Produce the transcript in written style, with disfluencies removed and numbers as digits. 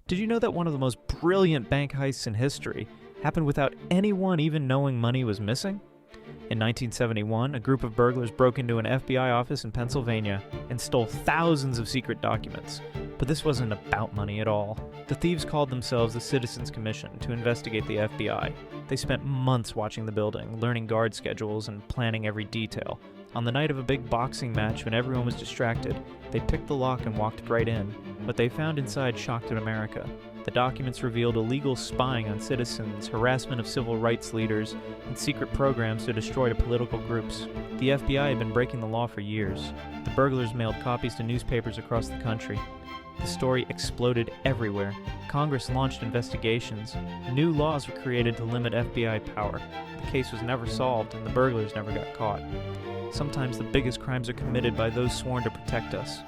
Did you know that one of the most brilliant bank heists in history happened without anyone even knowing money was missing? In 1971, a group of burglars broke into an FBI office in Pennsylvania and stole thousands of secret documents. But this wasn't about money at all. The thieves called themselves the Citizens Commission to investigate the FBI. They spent months watching the building, learning guard schedules, and planning every detail. On the night of a big boxing match when everyone was distracted, they picked the lock and walked right in. What they found inside shocked America. The documents revealed illegal spying on citizens, harassment of civil rights leaders, and secret programs to destroy political groups. The FBI had been breaking the law for years. The burglars mailed copies to newspapers across the country. The story exploded everywhere. Congress launched investigations. New laws were created to limit FBI power. The case was never solved, and the burglars never got caught. Sometimes the biggest crimes are committed by those sworn to protect us.